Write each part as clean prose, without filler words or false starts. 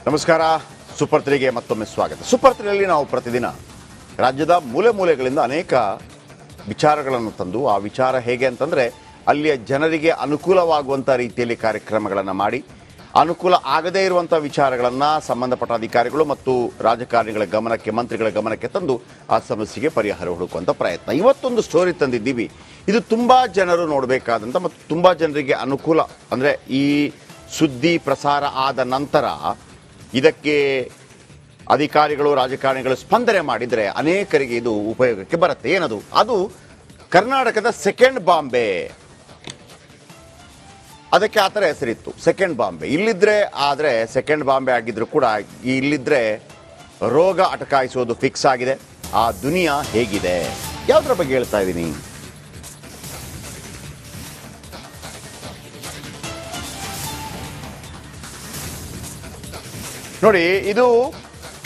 ನಮಸ್ಕಾರ. ಸೂಪರ್ 3ಗೆ ಮತ್ತೊಮ್ಮೆ ಸ್ವಾಗತ. ಸೂಪರ್ 3ರಲ್ಲಿ ನಾವು ಪ್ರತಿದಿನ ರಾಜ್ಯದ ಮೂಲೆ ಮೂಲೆಗಳಿಂದ ಅನೇಕ ವಿಚಾರಗಳನ್ನು ತಂದು ಆ ವಿಚಾರ ಹೇಗೆ ಅಂತಂದರೆ ಅಲ್ಲಿಯ ಜನರಿಗೆ ಅನುಕೂಲವಾಗುವಂಥ ರೀತಿಯಲ್ಲಿ ಕಾರ್ಯಕ್ರಮಗಳನ್ನು ಮಾಡಿ ಅನುಕೂಲ ಆಗದೇ ಇರುವಂಥ ವಿಚಾರಗಳನ್ನು ಸಂಬಂಧಪಟ್ಟ ಅಧಿಕಾರಿಗಳು ಮತ್ತು ರಾಜಕಾರಣಿಗಳ ಗಮನಕ್ಕೆ, ಮಂತ್ರಿಗಳ ಗಮನಕ್ಕೆ ತಂದು ಆ ಸಮಸ್ಯೆಗೆ ಪರಿಹಾರ ಹುಡುಕುವಂಥ ಪ್ರಯತ್ನ. ಇವತ್ತೊಂದು ಸ್ಟೋರಿ ತಂದಿದ್ದೀವಿ. ಇದು ತುಂಬ ಜನರು ನೋಡಬೇಕಾದಂಥ ಮತ್ತು ತುಂಬ ಜನರಿಗೆ ಅನುಕೂಲ, ಅಂದರೆ ಈ ಸುದ್ದಿ ಪ್ರಸಾರ ಆದ ನಂತರ ಇದಕ್ಕೆ ಅಧಿಕಾರಿಗಳು, ರಾಜಕಾರಣಿಗಳು ಸ್ಪಂದನೆ ಮಾಡಿದರೆ ಅನೇಕರಿಗೆ ಇದು ಉಪಯೋಗಕ್ಕೆ ಬರುತ್ತೆ. ಏನದು? ಅದು ಕರ್ನಾಟಕದ ಸೆಕೆಂಡ್ ಬಾಂಬೆ. ಅದಕ್ಕೆ ಆ ಥರ ಹೆಸರಿತ್ತು, ಸೆಕೆಂಡ್ ಬಾಂಬೆ. ಇಲ್ಲಿದ್ರೆ ಆದರೆ ಸೆಕೆಂಡ್ ಬಾಂಬೆ ಆಗಿದ್ರು ಕೂಡ ಇಲ್ಲಿದ್ರೆ ರೋಗ ಅಟಕಾಯಿಸೋದು ಫಿಕ್ಸ್ ಆಗಿದೆ. ಆ ದುನಿಯಾ ಹೇಗಿದೆ, ಯಾವುದರ ಬಗ್ಗೆ ಹೇಳ್ತಾ ಇದ್ದೀನಿ? ನೋಡಿ, ಇದು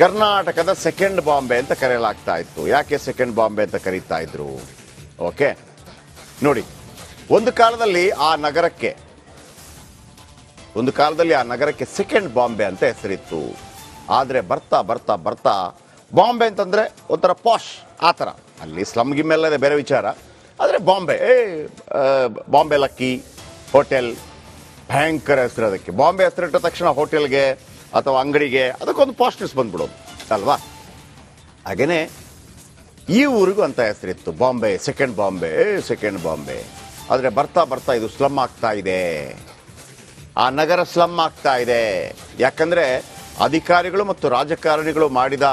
ಕರ್ನಾಟಕದ ಸೆಕೆಂಡ್ ಬಾಂಬೆ ಅಂತ ಕರೆಯಲಾಗ್ತಾ ಇತ್ತು. ಯಾಕೆ ಸೆಕೆಂಡ್ ಬಾಂಬೆ ಅಂತ ಕರೀತಾ ಇದ್ರು? ಓಕೆ, ನೋಡಿ, ಒಂದು ಕಾಲದಲ್ಲಿ ಆ ನಗರಕ್ಕೆ ಸೆಕೆಂಡ್ ಬಾಂಬೆ ಅಂತ ಹೆಸರಿತ್ತು. ಆದರೆ ಬರ್ತಾ ಬರ್ತಾ ಬರ್ತಾ ಬಾಂಬೆ ಅಂತಂದರೆ ಒಂಥರ ಪಾಶ್, ಆ ಥರ. ಅಲ್ಲಿ ಸ್ಲಮ್ ಗಿಮ್ಮೆಲ್ಲದೆ ಬೇರೆ ವಿಚಾರ. ಆದರೆ ಬಾಂಬೆ ಲಕ್ಕಿ ಹೋಟೆಲ್, ಭಯಂಕರ ಹೆಸರು ಅದಕ್ಕೆ. ಬಾಂಬೆ ಹೆಸರಿಟ್ಟ ತಕ್ಷಣ ಹೋಟೆಲ್ಗೆ ಅಥವಾ ಅಂಗಡಿಗೆ ಅದಕ್ಕೊಂದು ಪಾಸ್ಟ್ನೆಸ್ ಬಂದ್ಬಿಡೋದು ಅಲ್ವಾ? ಹಾಗೇನೆ ಈ ಊರಿಗೂ ಅಂತ ಹೆಸರಿತ್ತು, ಬಾಂಬೆ, ಸೆಕೆಂಡ್ ಬಾಂಬೆ. ಆದರೆ ಬರ್ತಾ ಬರ್ತಾ ಇದು ಸ್ಲಮ್ ಆಗ್ತಾ ಇದೆ. ಆ ನಗರ ಸ್ಲಮ್ ಆಗ್ತಾ ಇದೆ. ಯಾಕಂದರೆ ಅಧಿಕಾರಿಗಳು ಮತ್ತು ರಾಜಕಾರಣಿಗಳು ಮಾಡಿದ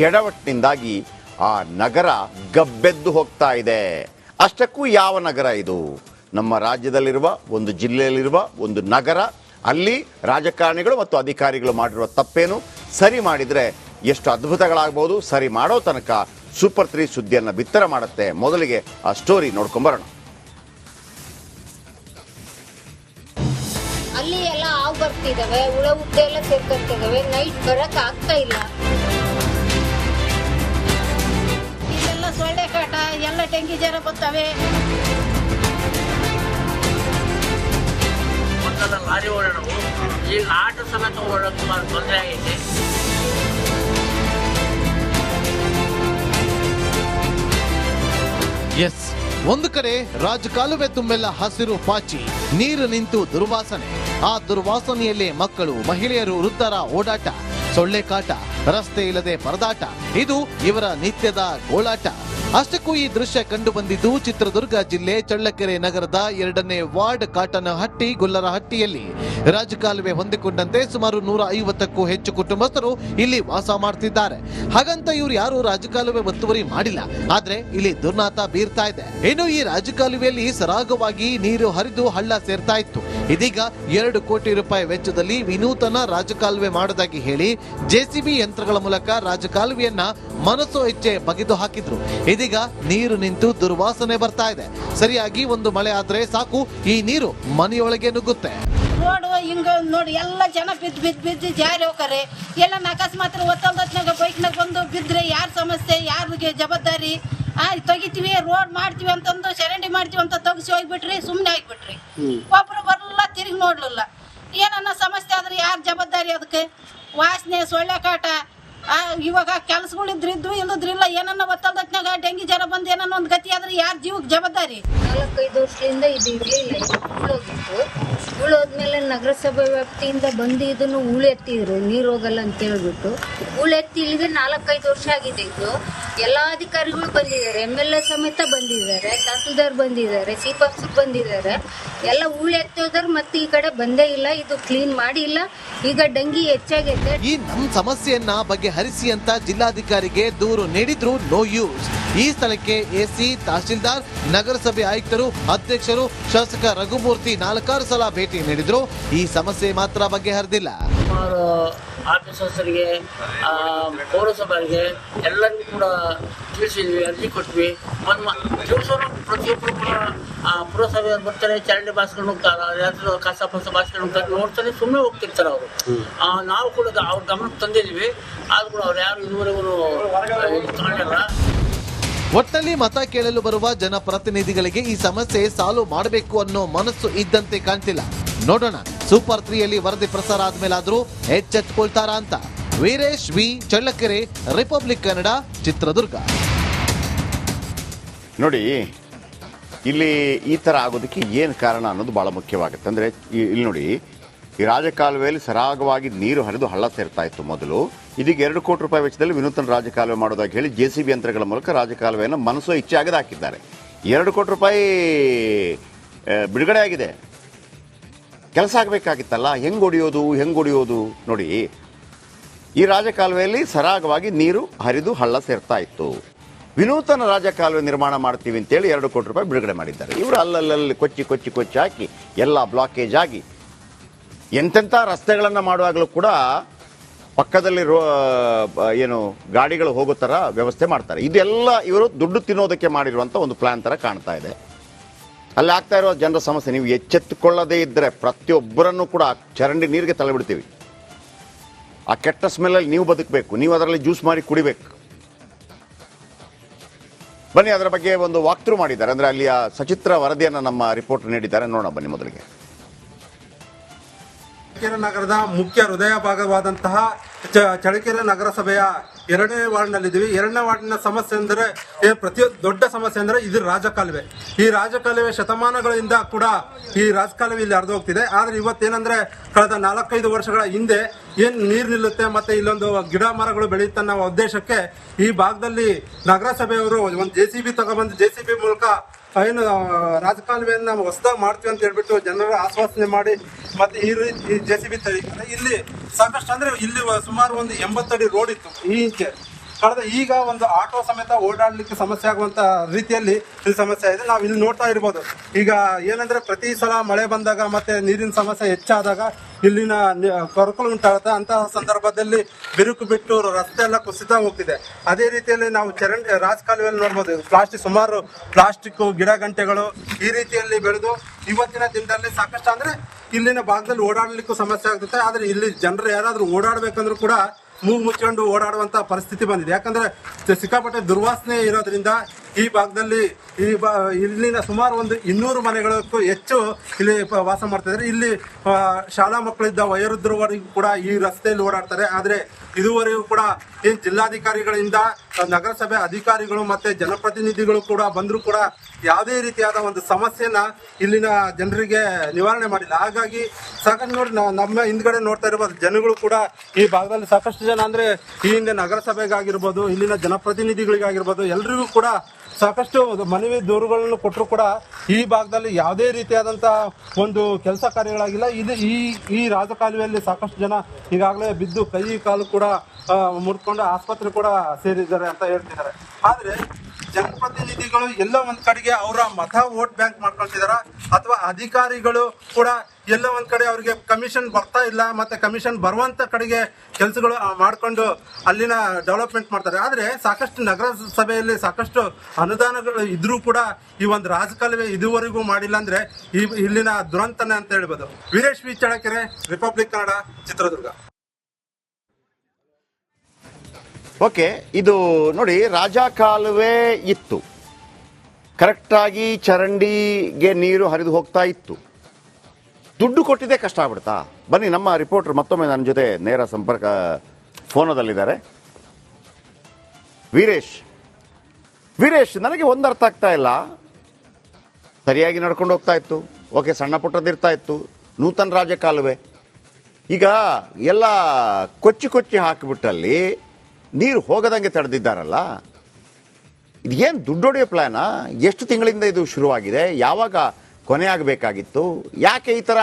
ಎಡವಟ್ಟಿನಿಂದಾಗಿ ಆ ನಗರ ಗಬ್ಬೆದ್ದು ಹೋಗ್ತಾ ಇದೆ. ಅಷ್ಟಕ್ಕೂ ಯಾವ ನಗರ ಇದು? ನಮ್ಮ ರಾಜ್ಯದಲ್ಲಿರುವ ಒಂದು ಜಿಲ್ಲೆಯಲ್ಲಿರುವ ಒಂದು ನಗರ. ಅಲ್ಲಿ ರಾಜಕಾರಣಿಗಳು ಮತ್ತು ಅಧಿಕಾರಿಗಳು ಮಾಡಿರುವ ತಪ್ಪೇನು ಸರಿ ಮಾಡಿದರೆ ಎಷ್ಟು ಅದ್ಭುತಗಳಾಗಬಹುದು. ಸರಿ ಮಾಡೋ ತನಕ ಸೂಪರ್ 3 ಸುದ್ದಿಯನ್ನು ಬಿತ್ತರ ಮಾಡುತ್ತೆ. ಮೊದಲಿಗೆ ಆ ಸ್ಟೋರಿ ನೋಡ್ಕೊಂಬರೋಣ. ಅಲ್ಲಿ ಎಲ್ಲ ಹಾವು ಬರ್ತಿದಾವೆ, ಹುಳ ಹುದ್ದೆ ಎಲ್ಲ ಸೇರ್ಕೊಂತಿದಾವೆ. ನೈಟ್ ಬರಕ್ ಆಗ್ತಾ ಇಲ್ಲ. ಇಲ್ಲೆಲ್ಲ ಸೊಳ್ಳೆ ಕಾಟ, ಎಲ್ಲ ಡೆಂಗಿ ಜ್ವರ ಬರ್ತವೆ. ಲಾರಿ ಓಡಾಡವು, ಈಗ ಆಟೋ ಸಮೇತ ಓಡೋದು ಸುಮಾರು ತೊಂದರೆ ಆಗೈತೆ. ಎಸ್, ಒಂದು ಕಡೆ ರಾಜಕಾಲುವೆ ತುಂಬೆಲ್ಲ ಹಸಿರು ಪಾಚಿ, ನೀರು ನಿಂತು ದುರ್ವಾಸನೆ. ಆ ದುರ್ವಾಸನೆಯಲ್ಲಿ ಮಕ್ಕಳು, ಮಹಿಳೆಯರು, ವೃದ್ಧರ ಓಡಾಟ, ಸೊಳ್ಳೆ ಕಾಟ, ರಸ್ತೆ ಇಲ್ಲದೆ ಪರದಾಟ. ಇದು ಇವರ ನಿತ್ಯದ ಗೋಳಾಟ. ಅಷ್ಟಕ್ಕೂ ಈ ದೃಶ್ಯ ಕಂಡು ಬಂದಿದ್ದು ಚಿತ್ರದುರ್ಗ ಜಿಲ್ಲೆ ಚಳ್ಳಕೆರೆ ನಗರದ 2ನೇ ವಾರ್ಡ್ ಕಾಟನಹಟ್ಟಿ ಗೊಲ್ಲರಹಟ್ಟಿಯಲ್ಲಿ. ರಾಜಕಾಲುವೆ ಹೊಂದಿಕೊಂಡಂತೆ ಸುಮಾರು 150ಕ್ಕೂ ಹೆಚ್ಚು ಕುಟುಂಬಸ್ಥರು ಇಲ್ಲಿ ವಾಸ ಮಾಡ್ತಿದ್ದಾರೆ. ಹಾಗಂತ ಇವ್ರು ಯಾರು ರಾಜಕಾಲುವೆ ಒತ್ತುವರಿ ಮಾಡಿಲ್ಲ, ಆದ್ರೆ ಇಲ್ಲಿ ದುರ್ನಾತ ಬೀರ್ತಾ ಇದೆ. ಇನ್ನು ಈ ರಾಜಕಾಲುವೆಯಲ್ಲಿ ಸರಾಗವಾಗಿ ನೀರು ಹರಿದು ಹಳ್ಳ ಸೇರ್ತಾ ಇತ್ತು. ಇದೀಗ 2 ಕೋಟಿ ರೂಪಾಯಿ ವೆಚ್ಚದಲ್ಲಿ ವಿನೂತನ ರಾಜಕಾಲುವೆ ಮಾಡೋದಾಗಿ ಹೇಳಿ ಜೆಸಿಬಿ ಯಂತ್ರಗಳ ಮೂಲಕ ರಾಜಕಾಲುವೆಯನ್ನ ಮನಸ್ಸು ಇಚ್ಛೆ ಬಗೆದು ಹಾಕಿದ್ರು. ಇದೀಗ ನೀರು ನಿಂತು ದುರ್ವಾಸನೆ ಬರ್ತಾ ಇದೆ. ಸರಿಯಾಗಿ ಒಂದು ಮಳೆ ಆದ್ರೆ ಸಾಕು, ಈ ನೀರು ಮನೆಯೊಳಗೆ ನುಗ್ಗುತ್ತೆ. ರೋಡ್ ಹಿಂಗ ನೋಡಿ, ಎಲ್ಲ ಜನ ಬಿದ್ದು ಜಾರಿ ಹೋಗ್ತಾರೆ. ಎಲ್ಲ ಅಕಸ್ಮಾತ್ ಒತ್ತಲ್ದತ್ನಾಗ ಬೈಕ್ನಾಗ ಬಂದು ಬಿದ್ರೆ ಯಾರ ಸಮಸ್ಯೆ, ಯಾರಿಗೆ ಜವಾಬ್ದಾರಿ? ತೆಗಿತೀವಿ, ರೋಡ್ ಮಾಡ್ತೀವಿ ಅಂತಂದು, ಚರಂಡಿ ಮಾಡ್ತೀವಿ ಅಂತ ತೆಗಿಸಿ ಹೋಗ್ಬಿಟ್ರಿ, ಸುಮ್ಮನೆ ಆಗ್ಬಿಟ್ರಿ. ಒಬ್ರು ಬರಲ್ಲ, ತಿರುಗಿ ನೋಡ್ಲಿಲ್ಲ. ಏನನ್ನ ಸಮಸ್ಯೆ ಆದ್ರೆ ಯಾರು ಜವಾಬ್ದಾರಿ? ಅದಕ್ಕೆ ವಾಸನೆ, ಸೊಳ್ಳೆ ಕಾಟ. ಇವಾಗ ಕೆಲ್ಸಗಳಿದ್ರಿದ್ದು ಇಲ್ಲದ್ರಿಲ್ಲ. ಏನನ್ನ ಒತ್ತಲ್ದತ್ನಾಗ ಡೆಂಗಿ ಜ್ವರ ಬಂದು ಏನನ್ನ ಒಂದು ಗತಿ ಆದ್ರೆ ಯಾರ ಜೀವಕ್ಕೆ ಜವಾಬ್ದಾರಿ? 4-5 ವರ್ಷದಿಂದ ಇದು ಇರಲಿಲ್ಲ, ಉಳೋದ್ಮೇಲೆ ನಗರಸಭೆ ವ್ಯಾಪ್ತಿಯಿಂದ ಬಂದು ಇದನ್ನು ಹೂಳೆತ್ತಿದ್ರು, ನೀರು ಹೋಗಲ್ಲ ಅಂತ ಹೇಳ್ಬಿಟ್ಟು ಹೂಳೆತ್ತಿ ಇಲ್ಲಿಗೆ 4-5 ವರ್ಷ ಆಗಿದೆ. ಇದು ಎಲ್ಲ ಅಧಿಕಾರಿಗಳು ಬಂದಿದ್ದಾರೆ, MLA ಸಮೇತ ಬಂದಿದ್ದಾರೆ, ತಹಸೀಲ್ದಾರ್ ಬಂದಿದ್ದಾರೆ, ಚೀಫ್ ಆಫೀಸರ್ ಬಂದಿದ್ದಾರೆ. ಎಲ್ಲ ಹೂಳೆತ್ತೋದ್ರು ಮತ್ತೆ ಈ ಕಡೆ ಬಂದೇ ಇಲ್ಲ. ಇದು ಕ್ಲೀನ್ ಮಾಡಿಲ್ಲ. ಈಗ ಡೆಂಗಿ ಹೆಚ್ಚಾಗೈತೆ. ಈ ನಮ್ಮ ಸಮಸ್ಯೆಯನ್ನ ಬಗೆಹರಿಸಿ ಅಂತ ಜಿಲ್ಲಾಧಿಕಾರಿಗೆ ದೂರು ನೀಡಿದ್ರು, ನೋ ಯೂಸ್. ಈ ಸ್ಥಳಕ್ಕೆ ಎಸಿ, ತಹಸೀಲ್ದಾರ್, ನಗರಸಭೆ ಆಯುಕ್ತರು, ಅಧ್ಯಕ್ಷರು, ಶಾಸಕ ರಘುಮೂರ್ತಿ 4 ಸಲ ಭೇಟಿ ನೀಡಿದ್ರು. ಈ ಸಮಸ್ಯೆ ಮಾತ್ರ ಬಗೆಹರಿದಿಲ್ಲ. ಸುಮಾರು ಆಫೀಸರ್ಸರಿಗೆ, ಪೌರಸಭೆಗೆ ಎಲ್ಲರಿಗೂ ಕೂಡ ತಿಳಿಸಿದ್ವಿ, ಅರ್ಜಿ ಕೊಟ್ವಿ. ತಿಳಿಸೋರು ಪ್ರತಿಯೊಬ್ಬರು ಕೂಡ ಪುರಸಭೆಯವ್ರು ಬರ್ತಾರೆ, ಚರಂಡಿ ಬಾಸ್ಕೊಂಡು ಹೋಗ್ತಾರೆ, ಕಸ ಬಾಸ್ಕೊಂಡು ಹೋಗ್ತಾರೆ, ನೋಡ್ತಾರೆ, ಸುಮ್ಮನೆ ಹೋಗ್ತಿರ್ತಾರೆ ಅವರು. ನಾವು ಕೂಡ ಅವ್ರ ಗಮನಕ್ಕೆ ತಂದಿದ್ವಿ. ಆದ್ರೂ ಕೂಡ ಅವ್ರು ಯಾರು ಇದುವರೆಗೂ ತಗೊಂಡಿಲ್ಲ. ಒಟ್ಟಲ್ಲಿ ಮತ ಕೇಳಲು ಬರುವ ಜನಪ್ರತಿನಿಧಿಗಳಿಗೆ ಈ ಸಮಸ್ಯೆ ಸಾಲ್ವ್ ಮಾಡಬೇಕು ಅನ್ನೋ ಮನಸ್ಸು ಇದ್ದಂತೆ ಕಾಣ್ತಿಲ್ಲ. ನೋಡೋಣ ಸೂಪರ್ 3ಯಲ್ಲಿ ವರದಿ ಪ್ರಸಾರ ಆದ್ಮೇಲಾದ್ರೂ ಎಚ್ಚೆತ್ತುಕೊಳ್ತಾರಾ ಅಂತ. Veeresh V, Challakere, Republic Kannada, Chitradurga. ನೋಡಿ, ಇಲ್ಲಿ ಈ ಥರ ಆಗೋದಕ್ಕೆ ಏನು ಕಾರಣ ಅನ್ನೋದು ಭಾಳ ಮುಖ್ಯವಾಗುತ್ತೆ. ಅಂದರೆ ಇಲ್ಲಿ ನೋಡಿ, ಈ ರಾಜಕಾಲುವೆಯಲ್ಲಿ ಸರಾಗವಾಗಿ ನೀರು ಹರಿದು ಹಳ್ಳ ಸೇರ್ತಾ ಇತ್ತು ಮೊದಲು. ಇದೀಗ 2 ಕೋಟಿ ರೂಪಾಯಿ ವೆಚ್ಚದಲ್ಲಿ ವಿನೂತನ ರಾಜಕಾಲುವೆ ಮಾಡೋದಾಗಿ ಹೇಳಿ JCB ಯಂತ್ರಗಳ ಮೂಲಕ ರಾಜಕಾಲುವೆಯನ್ನು ಮನಸ್ಸೋ ಇಚ್ಛೆ ಆಗದೆ ಹಾಕಿದ್ದಾರೆ. 2 ಕೋಟಿ ರೂಪಾಯಿ ಬಿಡುಗಡೆ ಆಗಿದೆ. ಕೆಲಸ ಆಗಬೇಕಾಗಿತ್ತಲ್ಲ, ಹೆಂಗೆ ಹೊಡೆಯೋದು ನೋಡಿ. ಈ ರಾಜಕಾಲುವೆಯಲ್ಲಿ ಸರಾಗವಾಗಿ ನೀರು ಹರಿದು ಹಳ್ಳ ಸೇರ್ತಾ ಇತ್ತು. ವಿನೂತನ ರಾಜಕಾಲುವೆ ನಿರ್ಮಾಣ ಮಾಡ್ತೀವಿ ಅಂತೇಳಿ 2 ಕೋಟಿ ರೂಪಾಯಿ ಬಿಡುಗಡೆ ಮಾಡಿದ್ದಾರೆ. ಇವರು ಅಲ್ಲಲ್ಲಿ ಕೊಚ್ಚಿ ಹಾಕಿ ಎಲ್ಲ ಬ್ಲಾಕೇಜ್ ಆಗಿ ಎಂತೆಂಥ ರಸ್ತೆಗಳನ್ನು ಮಾಡುವಾಗಲೂ ಕೂಡ ಪಕ್ಕದಲ್ಲಿ ಗಾಡಿಗಳು ಹೋಗೋ ಥರ ವ್ಯವಸ್ಥೆ ಮಾಡ್ತಾರೆ. ಇದೆಲ್ಲ ಇವರು ದುಡ್ಡು ತಿನ್ನೋದಕ್ಕೆ ಮಾಡಿರುವಂಥ ಒಂದು ಪ್ಲಾನ್ ಥರ ಕಾಣ್ತಾ ಇದೆ. ಅಲ್ಲಿ ಆಗ್ತಾ ಇರೋ ಜನರ ಸಮಸ್ಯೆ ನೀವು ಎಚ್ಚೆತ್ತುಕೊಳ್ಳದೇ ಇದ್ದರೆ ಪ್ರತಿಯೊಬ್ಬರನ್ನು ಕೂಡ ಚರಂಡಿ ನೀರಿಗೆ ತಳ್ಳಿಬಿಡ್ತೀವಿ. ಆ ಕೆಟ್ಟ ಸ್ಮೆಲ್ಲಲ್ಲಿ ನೀವು ಬದುಕಬೇಕು, ನೀವು ಅದರಲ್ಲಿ ಜ್ಯೂಸ್ ಮಾಡಿ ಕುಡಿಬೇಕು. ಬನ್ನಿ, ಅದರ ಬಗ್ಗೆ ಒಂದು ವಾಕ್ಥ್ರೂ ಮಾಡಿದ್ದಾರೆ. ಅಂದರೆ ಅಲ್ಲಿಯ ಸಚಿತ್ರ ವರದಿಯನ್ನು ನಮ್ಮ ರಿಪೋರ್ಟರ್ ನೀಡಿದ್ದಾರೆ, ನೋಡೋಣ ಬನ್ನಿ. ಮೊದಲಿಗೆ ಚಳ್ಳಕೆರೆ ನಗರದ ಮುಖ್ಯ ಹೃದಯ ಭಾಗವಾದಂತಹ ಚಳ್ಳಕೆರೆ ನಗರಸಭೆಯ 2ನೇ ವಾರ್ಡ್ನಲ್ಲಿದ್ದೀವಿ. 2ನೇ ವಾರ್ಡಿನ ಸಮಸ್ಯೆ ಅಂದರೆ ದೊಡ್ಡ ಸಮಸ್ಯೆ ಅಂದರೆ ಇದು ರಾಜಕಾಲುವೆ. ಈ ರಾಜಕಾಲುವೆ ಶತಮಾನಗಳಿಂದ ಕೂಡ ಈ ರಾಜಕಾಲುವೆ ಇಲ್ಲಿ ಹರಿದು ಹೋಗ್ತಿದೆ. ಆದರೆ ಇವತ್ತೇನಂದ್ರೆ ಕಳೆದ 4-5 ವರ್ಷಗಳ ಹಿಂದೆ ಏನು ನೀರು ನಿಲ್ಲುತ್ತೆ ಮತ್ತೆ ಇಲ್ಲೊಂದು ಗಿಡ ಮರಗಳು ಬೆಳೆಯುತ್ತೆ ಅನ್ನೋ ಉದ್ದೇಶಕ್ಕೆ ಈ ಭಾಗದಲ್ಲಿ ನಗರಸಭೆಯವರು ಒಂದು JCB ತಗೊಬಂದು JCB ಮೂಲಕ ಏನು ರಾಜಕಾಲುವೆಯನ್ನ ಹೊಸದಾಗಿ ಮಾಡ್ತೀವಿ ಅಂತ ಹೇಳ್ಬಿಟ್ಟು ಜನರ ಆಶ್ವಾಸನೆ ಮಾಡಿ ಮತ್ತೆ ಈ JCB ತೆಗಿತಾರೆ. ಇಲ್ಲಿ ಸಾಕಷ್ಟು ಅಂದ್ರೆ ಇಲ್ಲಿ ಸುಮಾರು ಒಂದು 80 ಅಡಿ ರೋಡ್ ಇತ್ತು ಈಚೆ. ಈಗ ಒಂದು ಆಟೋ ಸಮೇತ ಓಡಾಡ್ಲಿಕ್ಕೆ ಸಮಸ್ಯೆ ಆಗುವಂತ ರೀತಿಯಲ್ಲಿ ಇಲ್ಲಿ ಸಮಸ್ಯೆ ಇದೆ. ನಾವು ಇಲ್ಲಿ ನೋಡ್ತಾ ಇರ್ಬೋದು. ಈಗ ಏನಂದ್ರೆ ಪ್ರತಿ ಸಲ ಮಳೆ ಬಂದಾಗ ಮತ್ತೆ ನೀರಿನ ಸಮಸ್ಯೆ ಹೆಚ್ಚಾದಾಗ ಇಲ್ಲಿನ ಕೊರಕಲು ಉಂಟಾಗುತ್ತೆ. ಅಂತಹ ಸಂದರ್ಭದಲ್ಲಿ ಬಿರುಕು ಬಿಟ್ಟು ರಸ್ತೆ ಎಲ್ಲ ಕುಸಿತ ಹೋಗ್ತಿದೆ. ಅದೇ ರೀತಿಯಲ್ಲಿ ನಾವು ರಾಜಕಾಲುವೆಯಲ್ಲಿ ನೋಡ್ಬೋದು, ಸುಮಾರು ಪ್ಲಾಸ್ಟಿಕ್ ಗಿಡ ಗಂಟೆಗಳು ಈ ರೀತಿಯಲ್ಲಿ ಬೆಳೆದು ಇವತ್ತಿನ ದಿನದಲ್ಲಿ ಸಾಕಷ್ಟು ಅಂದ್ರೆ ಇಲ್ಲಿನ ಭಾಗದಲ್ಲಿ ಓಡಾಡ್ಲಿಕ್ಕೂ ಸಮಸ್ಯೆ ಆಗುತ್ತೆ. ಆದ್ರೆ ಇಲ್ಲಿ ಜನರು ಯಾರಾದ್ರೂ ಓಡಾಡ್ಬೇಕಂದ್ರೂ ಕೂಡ ಮೂಗು ಮುಚ್ಕೊಂಡು ಓಡಾಡುವಂತ ಪರಿಸ್ಥಿತಿ ಬಂದಿದೆ. ಯಾಕಂದ್ರೆ ಸಿಕ್ಕಾಪಟ್ಟೆ ದುರ್ವಾಸನೆ ಇರೋದ್ರಿಂದ ಈ ಭಾಗದಲ್ಲಿ ಇಲ್ಲಿನ ಸುಮಾರು ಒಂದು 200 ಮನೆಗಳಕ್ಕೂ ಹೆಚ್ಚು ಇಲ್ಲಿ ವಾಸ ಮಾಡ್ತಾ ಇದ್ದಾರೆ. ಇಲ್ಲಿ ಶಾಲಾ ಮಕ್ಕಳಿದ್ದ ವಯೋವೃದ್ಧರವರೆಗೂ ಕೂಡ ಈ ರಸ್ತೆಯಲ್ಲಿ ಓಡಾಡ್ತಾರೆ. ಆದ್ರೆ ಇದುವರೆಗೂ ಕೂಡ ಈ ಜಿಲ್ಲಾಧಿಕಾರಿಗಳಿಂದ ನಗರಸಭೆ ಅಧಿಕಾರಿಗಳು ಮತ್ತೆ ಜನಪ್ರತಿನಿಧಿಗಳು ಕೂಡ ಬಂದರೂ ಕೂಡ ಯಾವುದೇ ರೀತಿಯಾದ ಒಂದು ಸಮಸ್ಯೆನ ಇಲ್ಲಿನ ಜನರಿಗೆ ನಿವಾರಣೆ ಮಾಡಿಲ್ಲ. ಹಾಗಾಗಿ ಸಾಕಷ್ಟು ನೋಡಿ ನಮ್ಮ ಹಿಂದ್ಗಡೆ ನೋಡ್ತಾ ಇರಬಹುದು, ಜನಗಳು ಕೂಡ ಈ ಭಾಗದಲ್ಲಿ ಸಾಕಷ್ಟು ಜನ ಅಂದ್ರೆ ಈ ಹಿಂದೆ ನಗರಸಭೆಗಾಗಿರ್ಬೋದು, ಇಲ್ಲಿನ ಜನಪ್ರತಿನಿಧಿಗಳಿಗಾಗಿರ್ಬೋದು, ಎಲ್ರಿಗೂ ಕೂಡ ಸಾಕಷ್ಟು ಮನವಿ ದೂರುಗಳನ್ನು ಕೊಟ್ಟರು ಕೂಡ ಈ ಭಾಗದಲ್ಲಿ ಯಾವುದೇ ರೀತಿಯಾದಂತಹ ಒಂದು ಕೆಲಸ ಕಾರ್ಯಗಳಾಗಿಲ್ಲ. ಇದು ಈ ರಾಜಕಾಲುವೆಯಲ್ಲಿ ಸಾಕಷ್ಟು ಜನ ಈಗಾಗಲೇ ಬಿದ್ದು ಕೈ ಕಾಲು ಕೂಡ ಮುರ್ಕೊಂಡು ಆಸ್ಪತ್ರೆ ಕೂಡ ಸೇರಿದ್ದಾರೆ ಅಂತ ಹೇಳ್ತಿದ್ದಾರೆ. ಆದ್ರೆ ಜನಪ್ರತಿನಿಧಿಗಳು ಎಲ್ಲ ಒಂದ್ ಕಡೆಗೆ ಅವರ ಮತ ವೋಟ್ ಬ್ಯಾಂಕ್ ಮಾಡ್ಕೊಳ್ತಿದಾರ ಅಥವಾ ಅಧಿಕಾರಿಗಳು ಕೂಡ ಎಲ್ಲ ಒಂದ್ ಕಡೆ ಅವ್ರಿಗೆ ಕಮಿಷನ್ ಬರ್ತಾ ಇಲ್ಲ, ಮತ್ತೆ ಕಮಿಷನ್ ಬರುವಂತ ಕಡೆಗೆ ಕೆಲಸಗಳು ಮಾಡ್ಕೊಂಡು ಅಲ್ಲಿನ ಡೆವಲಪ್ಮೆಂಟ್ ಮಾಡ್ತಾರೆ. ಆದ್ರೆ ಸಾಕಷ್ಟು ನಗರಸಭೆಯಲ್ಲಿ ಸಾಕಷ್ಟು ಅನುದಾನಗಳು ಇದ್ರೂ ಕೂಡ ಈ ಒಂದು ರಾಜಕಾಲುವೆ ಇದುವರೆಗೂ ಮಾಡಿಲ್ಲ ಅಂದ್ರೆ ಇಲ್ಲಿನ ದುರಂತನೇ ಅಂತ ಹೇಳ್ಬೋದು. Veeresh V, Challakere, Republic Kannada, Chitradurga. Okay, ಇದು ನೋಡಿ, ರಾಜಕಾಲುವೆ ಇತ್ತು, ಕರೆಕ್ಟಾಗಿ ಚರಂಡಿಗೆ ನೀರು ಹರಿದು ಹೋಗ್ತಾ ಇತ್ತು. ದುಡ್ಡು ಕೊಟ್ಟಿದ್ದೇ ಕಷ್ಟ ಆಗ್ಬಿಡ್ತಾ? ಬನ್ನಿ, ನಮ್ಮ ರಿಪೋರ್ಟರ್ ಮತ್ತೊಮ್ಮೆ ನನ್ನ ಜೊತೆ ನೇರ ಸಂಪರ್ಕ ಫೋನದಲ್ಲಿದ್ದಾರೆ. ವೀರೇಶ್, ನನಗೆ ಒಂದು ಅರ್ಥ ಆಗ್ತಾ ಇಲ್ಲ. ಸರಿಯಾಗಿ ನಡ್ಕೊಂಡು ಹೋಗ್ತಾ ಇತ್ತು, ಓಕೆ, ಸಣ್ಣ ಪುಟ್ಟದಿರ್ತಾ ಇತ್ತು. ನೂತನ ರಾಜಕಾಲುವೆ ಈಗ ಎಲ್ಲ ಕೊಚ್ಚಿ ಹಾಕಿಬಿಟ್ಟಲ್ಲಿ ನೀರು ಹೋಗದಂಗೆ ತಡೆದಿದ್ದಾರಲ್ಲ, ಇದು ಏನು ದುಡ್ಡು ಹೊಡೆಯೋ ಪ್ಲಾನಾ? ಎಷ್ಟು ತಿಂಗಳಿಂದ ಇದು ಶುರುವಾಗಿದೆ? ಯಾವಾಗ ಕೊನೆ ಆಗಬೇಕಾಗಿತ್ತು? ಯಾಕೆ ಈ ಥರ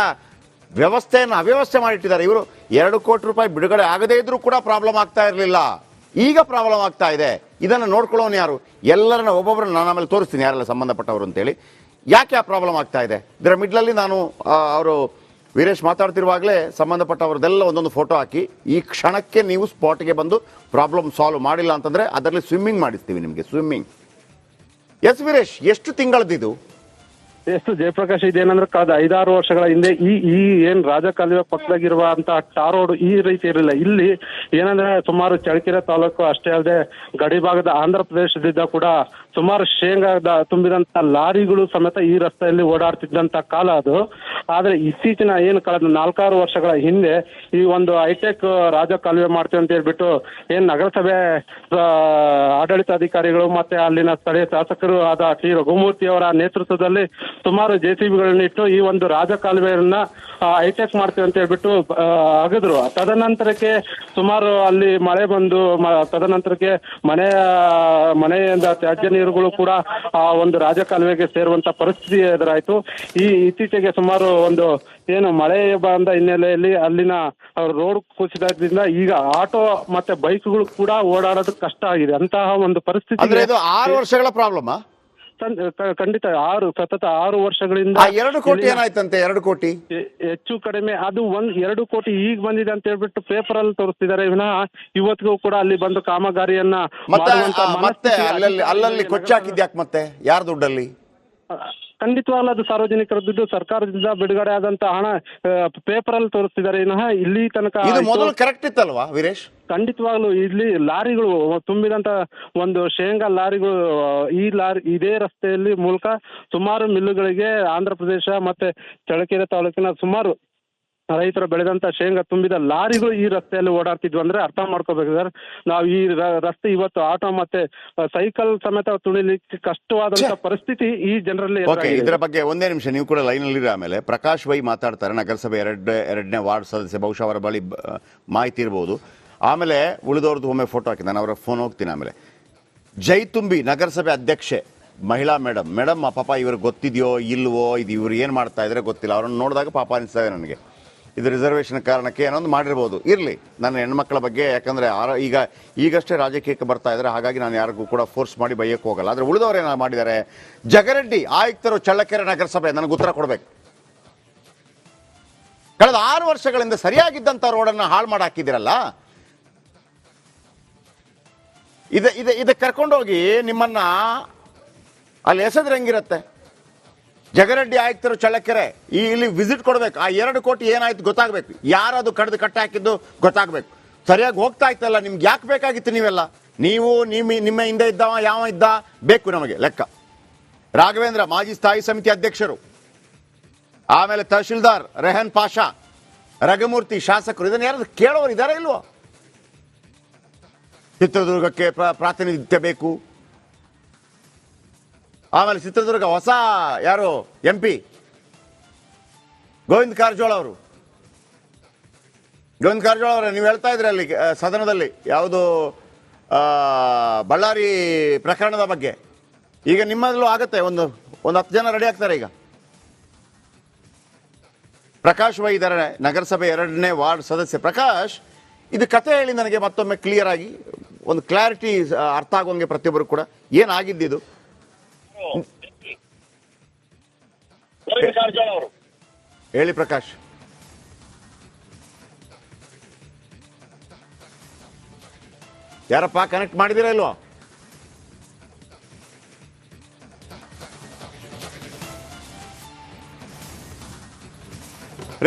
ವ್ಯವಸ್ಥೆಯನ್ನು ಅವ್ಯವಸ್ಥೆ ಮಾಡಿಟ್ಟಿದ್ದಾರೆ ಇವರು? 2 ಕೋಟಿ ರೂಪಾಯಿ ಬಿಡುಗಡೆ ಆಗದೇ ಇದ್ರೂ ಕೂಡ ಪ್ರಾಬ್ಲಮ್ ಆಗ್ತಾ ಇರಲಿಲ್ಲ, ಈಗ ಪ್ರಾಬ್ಲಮ್ ಆಗ್ತಾ ಇದೆ. ಇದನ್ನು ನೋಡ್ಕೊಳ್ಳೋನು ಯಾರು? ಎಲ್ಲರನ್ನ ಒಬ್ಬೊಬ್ಬರನ್ನ ನಾನು ಆಮೇಲೆ ತೋರಿಸ್ತೀನಿ ಯಾರೆಲ್ಲ ಸಂಬಂಧಪಟ್ಟವರು ಅಂತೇಳಿ. ಯಾಕೆ ಆ ಪ್ರಾಬ್ಲಮ್ ಆಗ್ತಾ ಇದೆ? ಇದರ ಮಿಡ್ಲಲ್ಲಿ ನಾನು ಅವರು ವೀರೇಶ್ ಮಾತಾಡ್ತಿರುವಾಗಲೇ ಸಂಬಂಧಪಟ್ಟವ್ರದ್ದೆಲ್ಲ ಒಂದೊಂದು ಫೋಟೋ ಹಾಕಿ ಈ ಕ್ಷಣಕ್ಕೆ ನೀವು ಸ್ಪಾಟ್ಗೆ ಬಂದು ಪ್ರಾಬ್ಲಮ್ ಸಾಲ್ವ್ ಮಾಡಿಲ್ಲ ಅಂತಂದರೆ ಅದರಲ್ಲಿ ಸ್ವಿಮ್ಮಿಂಗ್ ಮಾಡಿಸ್ತೀವಿ ನಿಮಗೆ, ಸ್ವಿಮ್ಮಿಂಗ್. ಎಸ್ ವೀರೇಶ್, ಎಷ್ಟು ತಿಂಗಳದಿದು? ಎಷ್ಟು ಜಯಪ್ರಕಾಶ್, ಇದೇನಂದ್ರೆ ಕಳೆದ 5-6 ವರ್ಷಗಳ ಹಿಂದೆ ಈ ಏನ್ ರಾಜಕಾಲುವೆ ಪಕ್ಕದಾಗಿರುವಂತಹ ಟಾರ್ ರೋಡ್ ಈ ರೀತಿ ಇರಲಿಲ್ಲ. ಇಲ್ಲಿ ಏನಂದ್ರೆ ಸುಮಾರು ಚಳ್ಳಕೆರೆ ತಾಲೂಕು ಅಷ್ಟೇ ಅಲ್ಲದೆ ಗಡಿ ಭಾಗದ ಆಂಧ್ರ ಪ್ರದೇಶದಿಂದ ಕೂಡ ಸುಮಾರು ಶೇಂಗಾ ತುಂಬಿದಂತ ಲಾರಿಗಳು ಸಮೇತ ಈ ರಸ್ತೆಯಲ್ಲಿ ಓಡಾಡ್ತಿದ್ದಂತ ಕಾಲ ಅದು. ಆದ್ರೆ ಇತ್ತೀಚಿನ ಏನು ಕಳೆದ 4-6 ವರ್ಷಗಳ ಹಿಂದೆ ಈ ಒಂದು ಹೈಟೆಕ್ ರಾಜಕಾಲುವೆ ಮಾಡ್ತೀವಿ ಅಂತ ಹೇಳ್ಬಿಟ್ಟು ಏನ್ ನಗರಸಭೆ ಆಡಳಿತಾಧಿಕಾರಿಗಳು ಮತ್ತೆ ಅಲ್ಲಿನ ಸ್ಥಳೀಯ ಶಾಸಕರು ಆದ ಟಿ ರಘುಮೂರ್ತಿ ಅವರ ನೇತೃತ್ವದಲ್ಲಿ ಸುಮಾರು JCBಗಳನ್ನಿಟ್ಟು ಈ ಒಂದು ರಾಜಕಾಲುವೆಯನ್ನ ಹೈಟೆಕ್ ಮಾಡ್ತೀವಿ ಅಂತ ಹೇಳ್ಬಿಟ್ಟು ಅಗದ್ರು. ತದನಂತರಕ್ಕೆ ಸುಮಾರು ಅಲ್ಲಿ ಮಳೆ ಬಂದು ತದನಂತರಕ್ಕೆ ಮನೆಯಿಂದ ತ್ಯಾಜ್ಯ ನೀರುಗಳು ಕೂಡ ಆ ಒಂದು ರಾಜಕಾಲುವೆಗೆ ಸೇರುವಂತ ಪರಿಸ್ಥಿತಿ ಎದುರಾಯ್ತು. ಇತ್ತೀಚೆಗೆ ಸುಮಾರು ಒಂದು ಏನು ಮಳೆ ಬಂದ ಹಿನ್ನೆಲೆಯಲ್ಲಿ ಅಲ್ಲಿನ ರೋಡ್ ಕುಸಿದ್ರಿಂದ ಈಗ ಆಟೋ ಮತ್ತೆ ಬೈಕ್ಗಳು ಕೂಡ ಓಡಾಡೋದು ಕಷ್ಟ ಆಗಿದೆ. ಅಂತಹ ಒಂದು ಪರಿಸ್ಥಿತಿ 6 ವರ್ಷಗಳ ಪ್ರಾಬ್ಲಮ್. ಖಂಡಿತ ಸತತ 6 ವರ್ಷಗಳಿಂದ 2 ಕೋಟಿ ಏನಾಯ್ತಂತೆ? 2 ಕೋಟಿ ಹೆಚ್ಚು ಕಡಿಮೆ ಅದು 2 ಕೋಟಿ ಈಗ ಬಂದಿದೆ ಅಂತ ಹೇಳ್ಬಿಟ್ಟು ಪೇಪರ್ ಅಲ್ಲಿ ತೋರಿಸ್ತಿದ್ದಾರೆ ವಿನಃ ಇವತ್ತಿಗೂ ಕೂಡ ಅಲ್ಲಿ ಬಂದು ಕಾಮಗಾರಿಯನ್ನ ಮತ್ತೆ ಅಲ್ಲಲ್ಲಿ ಕೊಚ್ಚಾಕಿದ್ಯಾಕೆ? ಮತ್ತೆ ಯಾರ ದುಡ್ಡಲ್ಲಿ? ಖಂಡಿತವಾಗ್ಲೂ ಅದು ಸಾರ್ವಜನಿಕರ ದುಡ್ಡು, ಸರ್ಕಾರದಿಂದ ಬಿಡುಗಡೆ ಆದಂತ ಹಣ ಪೇಪರ್ ಅಲ್ಲಿ ತೋರಿಸ್ತಿದ್ದಾರೆ ವಿನಃ ಇಲ್ಲಿ ತನಕ ಇದು ಮೊದಲು ಕರೆಕ್ಟ್ ಇತ್ತಲ್ವಾ ವೀರೇಶ್? ಖಂಡಿತವಾಗ್ಲು ಇಲ್ಲಿ ಲಾರಿಗಳು ತುಂಬಿದಂತ ಒಂದು ಶೇಂಗಾ ಲಾರಿಗಳು ಇದೇ ರಸ್ತೆಯಲ್ಲಿ ಮೂಲಕ ಸುಮಾರು ಮಿಲ್ಲುಗಳಿಗೆ ಆಂಧ್ರ ಪ್ರದೇಶ ಮತ್ತೆ ಚಳ್ಳಕೆರೆ ತಾಲೂಕಿನ ಸುಮಾರು ರೈತರು ಬೆಳೆದಂತ ಶೇಂಗಾ ತುಂಬಿದ ಲಾರಿಗಳು ಈ ರಸ್ತೆಯಲ್ಲಿ ಓಡಾಡ್ತಿದ್ವು ಅಂದ್ರೆ ಅರ್ಥ ಮಾಡ್ಕೋಬೇಕು ಸರ್. ನಾವು ಈ ರಸ್ತೆ ಇವತ್ತು ಆಟೋ ಮತ್ತೆ ಸೈಕಲ್ ಸಮೇತ ತುಳಿಲಿಕ್ಕೆ ಕಷ್ಟವಾದಂತ ಪರಿಸ್ಥಿತಿ ಈ ಜನರಲ್ಲಿ. ಇದರ ಬಗ್ಗೆ ಒಂದೇ ನಿಮಿಷ ನೀವು ಕೂಡ ಲೈನ್ ಅಲ್ಲಿ. ಆಮೇಲೆ ಪ್ರಕಾಶ್ ವೈ ಮಾತಾಡ್ತಾರೆ, ನಗರಸಭೆ 2ನೇ ವಾರ್ಡ್ ಸದಸ್ಯ, ಬಹುಶಃ ಅವರ ಬಳಿ ಮಾಹಿತಿ ಇರ್ಬೋದು. ಆಮೇಲೆ ಉಳಿದವ್ರದ್ದು ಒಮ್ಮೆ ಫೋಟೋ ಹಾಕಿ ನಾನು ಅವರ ಫೋನ್ ಹೋಗ್ತೀನಿ. ಆಮೇಲೆ ಜೈತುಂಬಿ ನಗರಸಭೆ ಅಧ್ಯಕ್ಷೆ ಮಹಿಳಾ ಮೇಡಮ್ ಪಾಪ ಇವ್ರಿಗೆ ಗೊತ್ತಿದೆಯೋ ಇಲ್ವೋ, ಇದು ಇವ್ರು ಏನು ಮಾಡ್ತಾ ಇದ್ರೆ ಗೊತ್ತಿಲ್ಲ. ಅವ್ರನ್ನ ನೋಡಿದಾಗ ಪಾಪ ಅನಿಸ್ತಾ ಇದೆ ನನಗೆ. ಇದು ರಿಸರ್ವೇಷನ್ ಕಾರಣಕ್ಕೆ ಏನೊಂದು ಮಾಡಿರ್ಬೋದು. ಇರಲಿ, ನನ್ನ ಹೆಣ್ಮಕ್ಳ ಬಗ್ಗೆ, ಯಾಕಂದರೆ ಈಗಷ್ಟೇ ರಾಜಕೀಯಕ್ಕೆ ಬರ್ತಾ ಇದ್ದಾರೆ, ಹಾಗಾಗಿ ನಾನು ಯಾರಿಗೂ ಕೂಡ ಫೋರ್ಸ್ ಮಾಡಿ ಬೈಯಕ್ಕೆ ಹೋಗಲ್ಲ. ಆದರೆ ಉಳಿದವರು ಏನಾದ್ರು ಮಾಡಿದ್ದಾರೆ? ಜಗರೆಡ್ಡಿ ಆಯುಕ್ತರು ಚಳ್ಳಕೆರೆ ನಗರಸಭೆ ನನಗೆ ಉತ್ತರ ಕೊಡಬೇಕು. ಕಳೆದ 6 ವರ್ಷಗಳಿಂದ ಸರಿಯಾಗಿದ್ದಂಥ ರೋಡನ್ನು ಹಾಳು ಮಾಡಿ ಹಾಕಿದ್ದೀರಲ್ಲ, ಇದಕ್ಕೆ ಕರ್ಕೊಂಡೋಗಿ ನಿಮ್ಮನ್ನ ಅಲ್ಲಿ ಎಸೆದ್ರೆ ಹೆಂಗಿರುತ್ತೆ? ಜಗರೆಡ್ಡಿ ಆಯುಕ್ತರು ಚಳ್ಳಕೆರೆ ಇಲ್ಲಿ ವಿಸಿಟ್ ಕೊಡ್ಬೇಕು. ಆ 2 ಕೋಟಿ ಏನಾಯ್ತು ಗೊತ್ತಾಗ್ಬೇಕು. ಯಾರದು ಕಡ್ದು ಕಟ್ಟ ಹಾಕಿದ್ದು ಗೊತ್ತಾಗ್ಬೇಕು. ಸರಿಯಾಗಿ ಹೋಗ್ತಾ ಇತ್ತಲ್ಲ, ನಿಮ್ಗೆ ಯಾಕೆ ಬೇಕಾಗಿತ್ತು? ನೀವೆಲ್ಲ ನಿಮ್ಮ ಹಿಂದೆ ಇದ್ದವ ಯಾವ ಇದ್ದ ಬೇಕು ನಮಗೆ ಲೆಕ್ಕ. ರಾಘವೇಂದ್ರ ಮಾಜಿ ಸ್ಥಾಯಿ ಸಮಿತಿ ಅಧ್ಯಕ್ಷರು, ಆಮೇಲೆ ತಹಶೀಲ್ದಾರ್ ರೆಹನ್ ಪಾಷಾ, ರಘುಮೂರ್ತಿ ಶಾಸಕರು, ಇದನ್ನ ಯಾರು ಕೇಳೋರು ಇದಾರೆ ಇಲ್ವೋ? ಚಿತ್ರದುರ್ಗಕ್ಕೆ ಪ್ರಾತಿನಿಧ್ಯ ಬೇಕು. ಆಮೇಲೆ ಚಿತ್ರದುರ್ಗ ಹೊಸ ಯಾರು MP ಗೋವಿಂದ ಕಾರಜೋಳ ಅವರು. ನೀವು ಹೇಳ್ತಾ ಇದ್ರಿ ಅಲ್ಲಿ ಸದನದಲ್ಲಿ ಯಾವುದು ಬಳ್ಳಾರಿ ಪ್ರಕರಣದ ಬಗ್ಗೆ. ಈಗ ನಿಮ್ಮಲ್ಲೂ ಆಗತ್ತೆ, ಒಂದು 10 ಜನ ರೆಡಿ ಆಗ್ತಾರೆ ಈಗ. ಪ್ರಕಾಶ್ ವೈ ಇದ್ದಾರೆ, ನಗರಸಭೆ 2ನೇ ವಾರ್ಡ್ ಸದಸ್ಯ. ಪ್ರಕಾಶ್, ಇದು ಕತೆ ಹೇಳಿ ನನಗೆ ಮತ್ತೊಮ್ಮೆ ಕ್ಲಿಯರ್ ಆಗಿ, ಒಂದು ಕ್ಲಾರಿಟಿ ಅರ್ಥ ಆಗೋಂಗೆ ಪ್ರತಿಯೊಬ್ಬರು ಕೂಡ. ಏನಾಗಿದ್ದು? ಹೇಳಿ ಪ್ರಕಾಶ್. ಯಾರಪ್ಪ ಕನೆಕ್ಟ್ ಮಾಡಿದಿರಾ ಇಲ್ವಾ?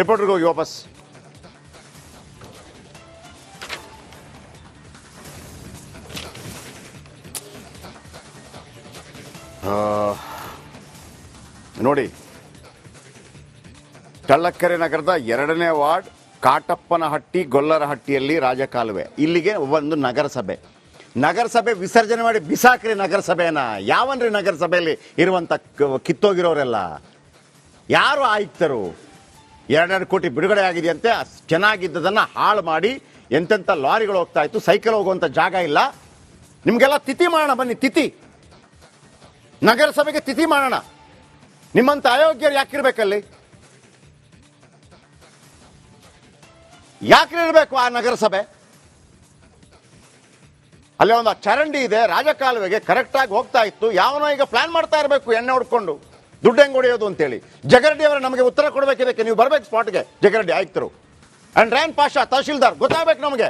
ರಿಪೋರ್ಟರ್ಗೆ ಹೋಗಿ ವಾಪಸ್. ನೋಡಿ, ಚಳ್ಳಕೆರೆ ನಗರದ 2ನೇ ವಾರ್ಡ್ ಕಾಟಪ್ಪನಹಟ್ಟಿ ಗೊಲ್ಲರಹಟ್ಟಿಯಲ್ಲಿ ರಾಜಕಾಲುವೆ. ಇಲ್ಲಿಗೆ ಒಂದು ನಗರಸಭೆ ವಿಸರ್ಜನೆ ಮಾಡಿ ಬಿಸಾಕ್ರಿ ನಗರಸಭೆಯನ್ನ. ಯಾವನ್ರಿ ನಗರಸಭೆಯಲ್ಲಿ ಇರುವಂತ ಕಿತ್ತೋಗಿರೋರೆಲ್ಲ? ಯಾರು ಆಯುಕ್ತರು? 2 ಕೋಟಿ ಬಿಡುಗಡೆ ಆಗಿದೆಯಂತೆ, ಚೆನ್ನಾಗಿದ್ದದನ್ನ ಹಾಳು ಮಾಡಿ ಎಂತೆಂಥ ಲಾರಿಗಳು ಹೋಗ್ತಾ ಇತ್ತು, ಸೈಕಲ್ ಹೋಗುವಂತ ಜಾಗ ಇಲ್ಲ. ನಿಮ್ಗೆಲ್ಲ ತಿಥಿ ಮಾಡೋಣ, ಬನ್ನಿ ತಿಥಿ, ನಗರಸಭೆಗೆ ತಿಥಿ ಮಾಡೋಣ. ನಿಮ್ಮಂತ ಅಯೋಗ್ಯರು ಯಾಕಿರ್ಬೇಕಲ್ಲಿ? ಯಾಕಿರ್ಬೇಕು ಆ ನಗರಸಭೆ? ಅಲ್ಲಿ ಒಂದು ಚರಂಡಿ ಇದೆ, ರಾಜಕಾಲುವೆಗೆ ಕರೆಕ್ಟಾಗಿ ಹೋಗ್ತಾ ಇತ್ತು. ಯಾವನೋ ಈಗ ಪ್ಲಾನ್ ಮಾಡ್ತಾ ಇರಬೇಕು ಎಣ್ಣೆ ಹೊಡ್ಕೊಂಡು ದುಡ್ಡು ಹೆಂಗೆ ಹೊಡೆಯೋದು ಅಂತೇಳಿ. ಜಗರೆಡ್ಡಿ ಅವರು ನಮಗೆ ಉತ್ತರ ಕೊಡಬೇಕಿದಕ್ಕೆ. ನೀವು ಬರಬೇಕು ಸ್ಪಾಟ್ಗೆ, ಜಗರೆಡ್ಡಿ ಆಯುಕ್ತರು ಅಂಡ್ ರೆಹನ್ ಪಾಷಾ ತಹಶೀಲ್ದಾರ್, ಗೊತ್ತಾಗಬೇಕು ನಮಗೆ.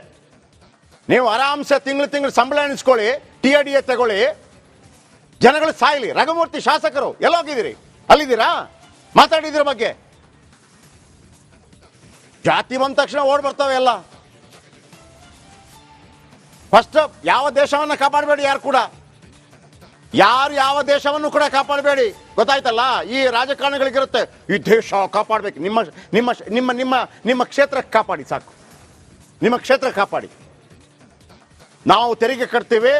ನೀವು ಆರಾಮ್ಸೆ ತಿಂಗಳು ಸಂಬಳ ಎಣಿಸ್ಕೊಳ್ಳಿ, TADA ತಗೊಳ್ಳಿ, ಜನಗಳು ಸಾಯ್ಲಿ. ರಘುಮೂರ್ತಿ ಶಾಸಕರು ಎಲ್ಲೋಗಿದ್ದೀರಿ? ಅಲ್ಲಿದ್ದೀರಾ? ಮಾತಾಡಿದ್ರ ಬಗ್ಗೆ? ಜಾತಿ ಬಂದ ತಕ್ಷಣ ಓಡ್ ಬರ್ತವೆ ಎಲ್ಲ. ಫಸ್ಟ್ ಯಾವ ದೇಶವನ್ನ ಕಾಪಾಡಬೇಡಿ ಯಾರು ಕೂಡ. ಯಾರು ಯಾವ ದೇಶವನ್ನು ಕೂಡ ಕಾಪಾಡಬೇಡಿ, ಗೊತ್ತಾಯ್ತಲ್ಲ. ಈ ರಾಜಕಾರಣಿಗಳಿಗಿರುತ್ತೆ ಈ ದೇಶ ಕಾಪಾಡಬೇಕು, ನಿಮ್ಮ ನಿಮ್ಮ ನಿಮ್ಮ ನಿಮ್ಮ ನಿಮ್ಮ ಕ್ಷೇತ್ರಕ್ಕೆ ಕಾಪಾಡಿ ಸಾಕು, ನಿಮ್ಮ ಕ್ಷೇತ್ರ ಕಾಪಾಡಿ. ನಾವು ತೆರಿಗೆ ಕಟ್ತೀವಿ,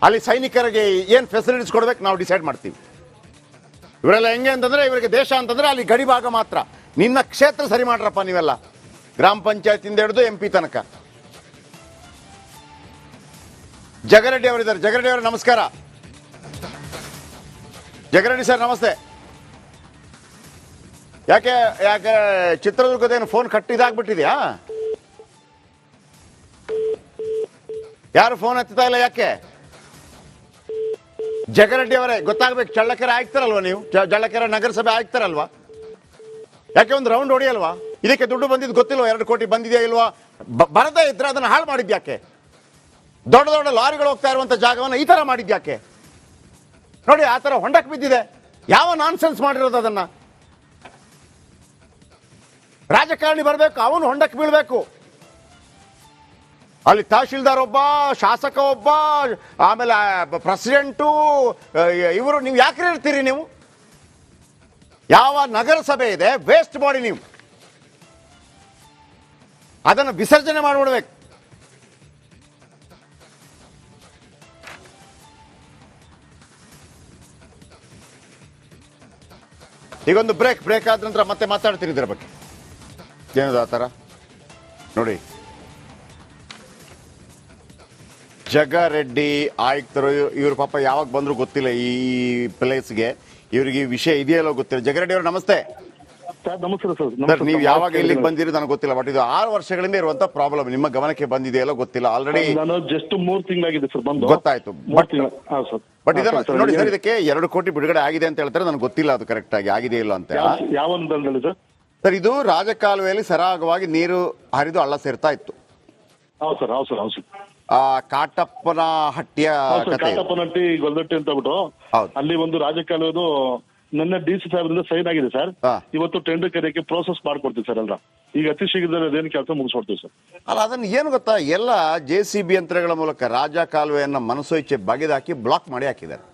ಅಲ್ಲಿ ಸೈನಿಕರಿಗೆ ಏನು ಫೆಸಿಲಿಟೀಸ್ ಕೊಡ್ಬೇಕು ನಾವು ಡಿಸೈಡ್ ಮಾಡ್ತೀವಿ. ಇವರೆಲ್ಲ ಹೆಂಗೆ ಅಂತಂದ್ರೆ ಇವರಿಗೆ ದೇಶ ಅಂತಂದ್ರೆ ಅಲ್ಲಿ ಗಡಿ ಭಾಗ ಮಾತ್ರ. ನಿನ್ನ ಕ್ಷೇತ್ರ ಸರಿ ಮಾಡ್ರಪ್ಪ ನೀವೆಲ್ಲ, ಗ್ರಾಮ ಪಂಚಾಯತಿಂದ ಹಿಡಿದು MP ತನಕ. ಜಗರೆಡ್ಡಿ ಅವರಿದ್ದಾರೆ. ಜಗರೆಡ್ಡಿ ಅವರು ನಮಸ್ಕಾರ. ಜಗರೆಡ್ಡಿ ಸರ್ ನಮಸ್ತೆ. ಯಾಕೆ ಯಾಕೆ ಚಿತ್ರದುರ್ಗದೇನು ಫೋನ್ ಕಟ್ಟಿದಾಗ್ಬಿಟ್ಟಿದ್ಯಾ? ಯಾರು ಫೋನ್ ಎತ್ತಾ ಇಲ್ಲ ಯಾಕೆ? ಜಗರೆಡ್ಡಿ ಅವರೇ ಗೊತ್ತಾಗ್ಬೇಕು, ಚಳ್ಳಕೆರೆ ಆಗ್ತಾರಲ್ವಾ ನೀವು? ಚಳ್ಳಕೆರೆ ನಗರಸಭೆ ಆಗ್ತಾರಲ್ವಾ? ಯಾಕೆ ಒಂದು ರೌಂಡ್ ಹೊಡಿಯಲ್ವಾ? ಇದಕ್ಕೆ ದುಡ್ಡು ಬಂದಿದ್ದು ಗೊತ್ತಿಲ್ವಾ? 2 ಕೋಟಿ ಬಂದಿದೆಯಾ ಇಲ್ವಾ? ಬರದೇ ಇದ್ರೆ ಅದನ್ನು ಹಾಳು ಮಾಡಿದ್ಯಾಕೆ? ದೊಡ್ಡ ದೊಡ್ಡ ಲಾರಿಗಳು ಹೋಗ್ತಾ ಇರುವಂತ ಜಾಗವನ್ನು ಈ ತರ ಮಾಡಿದ್ಯಾಕೆ? ನೋಡಿ ಆ ತರ ಹೊಂಡಕ್ಕೆ ಬಿದ್ದಿದೆ. ಯಾವ ನಾನ್ಸೆನ್ಸ್ ಮಾಡಿರೋದು ಅದನ್ನ? ರಾಜಕಾರಣಿ ಬರಬೇಕು, ಅವನು ಹೊಂಡಕ್ಕೆ ಬೀಳ್ಬೇಕು. ಅಲ್ಲಿ ತಹಶೀಲ್ದಾರ್ ಒಬ್ಬ, ಶಾಸಕ ಒಬ್ಬ, ಆಮೇಲೆ ಪ್ರೆಸಿಡೆಂಟು, ಇವರು. ನೀವು ಯಾಕೆ ಇರ್ತೀರಿ ನೀವು? ಯಾವ ನಗರಸಭೆ ಇದೆ ವೇಸ್ಟ್ ಬಾಡಿ, ನೀವು ಅದನ್ನು ವಿಸರ್ಜನೆ ಮಾಡಿಬಿಡ್ಬೇಕು. ಈಗೊಂದು ಬ್ರೇಕ್ ಆದ ನಂತರ ಮತ್ತೆ ಮಾತಾಡ್ತೀರಿ ಇದರ ಬಗ್ಗೆ. ಏನದು ಆ ಥರ ನೋಡಿ. ಜಗರೆಡ್ಡಿ ಆಯುಕ್ತರು ಇವ್ರ ಪಾಪ ಯಾವಾಗ ಬಂದ್ರು ಗೊತ್ತಿಲ್ಲ ಈ ಪ್ಲೇಸ್ಗೆ. ಇವರಿಗೆ ಈ ವಿಷಯ ಇದೆಯಲ್ಲೋ ಗೊತ್ತಿಲ್ಲ. ಜಗರೆಡ್ಡಿ ಅವರು ನಮಸ್ತೆ. ನಮಸ್ಕಾರ ಸರ್, ನೀವು ಯಾವಾಗ ಇಲ್ಲಿಗೆ ಬಂದಿರೋದು ನನಗೆ ಗೊತ್ತಿಲ್ಲ, ಬಟ್ ಇದು 6 ವರ್ಷಗಳಿಂದ ಇರುವಂತ ಪ್ರಾಬ್ಲಮ್. ನಿಮ್ಮ ಗಮನಕ್ಕೆ ಬಂದಿದೆಯಲ್ಲೋ ಗೊತ್ತಿಲ್ಲ. ಆಲ್ರೆಡಿ ನಾನು ಜಸ್ಟ್ 3 ತಿಂಗಳಾಗಿದೆ ಸರ್ ಬಂದು. ಗೊತ್ತಾಯ್ತು. ಬಟ್ ಇದನ್ನು ನೋಡಿ ಸರ್, ಇದಕ್ಕೆ 2 ಕೋಟಿ ಬಿಡುಗಡೆ ಆಗಿದೆ ಅಂತ ಹೇಳ್ತಾರೆ. ನನಗೆ ಗೊತ್ತಿಲ್ಲ ಅದು ಕರೆಕ್ಟ್ ಆಗಿ ಆಗಿದೆ ಇಲ್ಲ ಅಂತ. ಯಾವ ಒಂದಲ್ಲಿ ಸರ್? ಸರ್, ಇದು ರಾಜಕಾಲುವೆಯಲ್ಲಿ ಸರಾಗವಾಗಿ ನೀರು ಹರಿದು ಹಳ್ಳ ಸೇರ್ತಾ ಇತ್ತು. ಹೌದು ಸರ್, ಹೌದು ಸರ್, ಹೌದು ಸರ್. ಕಾಟಪ್ಪನ ಹಟ್ಟಿಯ ಕಾಟಪ್ಪನಹಟ್ಟಿ ಗೊಲ್ದಟ್ಟಿ ಅಂತ ಬಿಟ್ಟು ಅಲ್ಲಿ ಒಂದು ರಾಜಕಾಲುವೆದು ನನ್ನ DC ಸಾಹೇಬ್ರಿಂದ ಸೈನ್ ಆಗಿದೆ ಸರ್. ಇವತ್ತು ಟೆಂಡರ್ ಕರೆಯಕ್ಕೆ ಪ್ರೋಸೆಸ್ ಮಾಡ್ಕೊಡ್ತೀವಿ ಸರ್. ಎಲ್ಲ ಈಗ ಅತಿ ಶೀಘ್ರದಲ್ಲಿ ಅದೇನು ಕೆಲಸ ಮುಗಿಸ್ಕೊಡ್ತೀವಿ ಸರ್. ಅಲ್ಲ, ಅದನ್ನ ಏನು ಗೊತ್ತಾ, ಎಲ್ಲ JCB ಯಂತ್ರಗಳ ಮೂಲಕ ರಾಜ ಕಾಲುವೆಯನ್ನ ಮನಸೋ ಇಚ್ಛೆ ಬಗೆದಾಕಿ ಬ್ಲಾಕ್ ಮಾಡಿ ಹಾಕಿದ್ದಾರೆ.